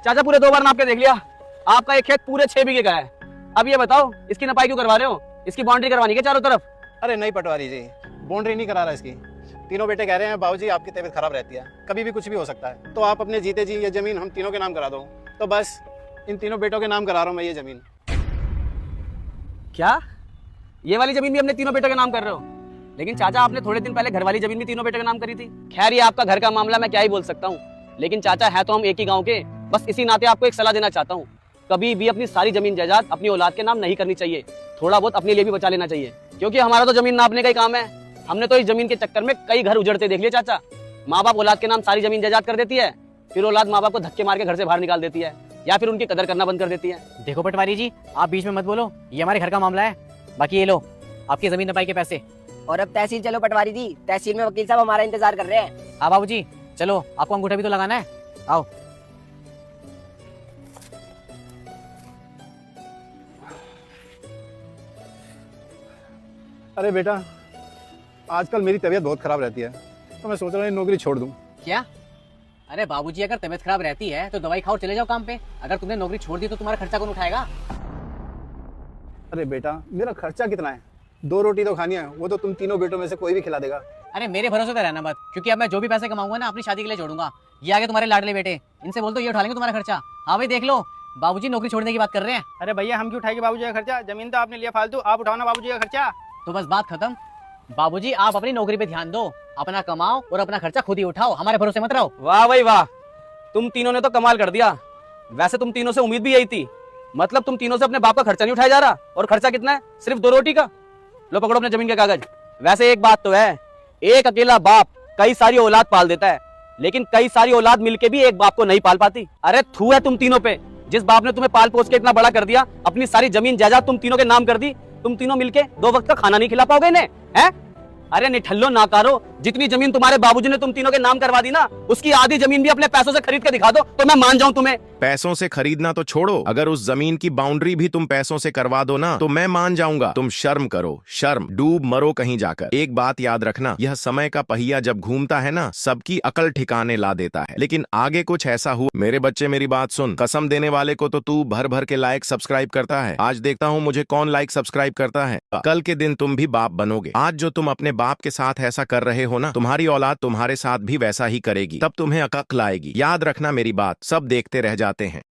चाचा पूरे 2 बार नाप के देख लिया, आपका एक खेत पूरे 6 बीघे का है। अब ये बताओ इसकी नपाई क्यों करवा रहे हो? इसकी बाउंड्री करवानी है चारों तरफ। अरे नहीं पटवारी जी, बाउंड्री नहीं करा रहा इसकी। तीनों बेटे कह रहे हैं बाबूजी आपकी तबीयत खराब रहती है, कभी भी कुछ भी हो सकता है, तो आप अपने जीते जी ये जमीन हम तीनों के नाम करा दो। तो बस इन तीनों बेटों के नाम करा रहा हूँ मैं ये जमीन। क्या ये वाली जमीन भी अपने तीनों बेटों के नाम कर रहे हो? लेकिन चाचा आपने थोड़े दिन पहले घर वाली जमीन भी तीनों बेटों के नाम करी थी। खैर ये आपका घर का मामला, मैं क्या ही बोल सकता हूँ। लेकिन चाचा है तो हम एक ही गाँव के, बस इसी नाते आपको एक सलाह देना चाहता हूँ। कभी भी अपनी सारी जमीन जायदाद अपनी औलाद के नाम नहीं करनी चाहिए, थोड़ा बहुत अपने लिए भी बचा लेना चाहिए, क्योंकि हमारा तो जमीन नापने का ही काम है। हमने तो इस जमीन के चक्कर में कई घर उजड़ते देख लिए चाचा। माँ बाप औलाद के नाम सारी जमीन जायदाद कर देती है, फिर औलाद माँ बाप को धक्के मार के घर से बाहर निकाल देती है या फिर उनकी कदर करना बंद कर देती है। देखो पटवारी जी, आप बीच में मत बोलो, ये हमारे घर का मामला है। बाकी ये लो आपकी जमीन नपाई के पैसे। और अब तहसील चलो पटवारी जी, तहसील में वकील साहब हमारा इंतजार कर रहे हैं। हाँ बाबूजी चलो, आपको अंगूठा भी तो लगाना है, आओ। अरे बेटा, आजकल मेरी तबीयत बहुत खराब रहती है, तो मैं सोच रहा हूँ नौकरी छोड़ दूँ। क्या? अरे बाबूजी अगर तबीयत खराब रहती है तो दवाई खाओ, चले जाओ काम पे। अगर तुमने नौकरी छोड़ दी तो तुम्हारा खर्चा कौन उठाएगा? अरे बेटा, मेरा खर्चा कितना है? 2 रोटी तो खानी है, वो तो तुम तीनों बेटों में से कोई भी खिला देगा। अरे मेरे भरोसे तो रहना मत, क्योंकि अब मैं जो भी पैसे कमाऊंगा ना अपनी शादी के लिए जोड़ूंगा। ये आगे तुम्हारे लाडले बेटे, इनसे बोल दो ये उठा लेंगे तुम्हारा खर्चा। हाँ भाई देख लो, बाबूजी नौकरी छोड़ने की बात कर रहे हैं। अरे भैया हम क्यों उठाएंगे बाबूजी का खर्चा? जमीन तो आपने लिया फालतू, आप उठाओ ना बाबूजी का खर्चा। तो बस बात खत्म। बाबूजी आप अपनी नौकरी पे ध्यान दो, अपना कमाओ और अपना खर्चा खुद ही उठाओ, हमारे भरोसे मत रहो। वाह भाई वाह, तुम तीनों ने तो कमाल कर दिया। वैसे तुम तीनों से उम्मीद भी यही थी, मतलब तुम तीनों से अपने बाप का खर्चा नहीं उठाया जा रहा। और खर्चा कितना है? सिर्फ 2 रोटी का। लो पकड़ो अपने जमीन के कागज। वैसे एक बात तो है, एक अकेला बाप कई सारी औलाद पाल देता है, लेकिन कई सारी औलाद मिलके भी एक बाप को नहीं पाल पाती। अरे थू है तुम तीनों पे, जिस बाप ने तुम्हें पाल पोस के इतना बड़ा कर दिया, अपनी सारी जमीन जायदाद तुम तीनों के नाम कर दी। तुम तीनों मिलके 2 वक्त का खाना नहीं खिला पाओगे इन्हें, हैं? अरे निठल्लो नाकारो, जितनी जमीन तुम्हारे बाबूजी ने तुम तीनों के नाम करवा दी ना, उसकी आधी जमीन भी अपने पैसों से खरीद के दिखा दो तो मैं मान जाऊं तुम्हें। पैसों से खरीदना तो छोड़ो, अगर उस जमीन की बाउंड्री भी तुम पैसों से करवा दो ना तो मैं मान जाऊंगा। तुम शर्म करो, शर्म, डूब मरो कहीं जाकर। एक बात याद रखना, यह समय का पहिया जब घूमता है ना, सबकी अकल ठिकाने ला देता है। लेकिन आगे कुछ ऐसा हुआ, मेरे बच्चे मेरी बात सुन, कसम देने वाले को तो तू भर भर के लाइक सब्सक्राइब करता है। आज देखता हूँ मुझे कौन लाइक सब्सक्राइब करता है। कल के दिन तुम भी बाप बनोगे। आज जो तुम अपने बाप के साथ ऐसा कर रहे हो ना, तुम्हारी औलाद तुम्हारे साथ भी वैसा ही करेगी, तब तुम्हें अकल आएगी। याद रखना मेरी बात, सब देखते रह जाते हैं।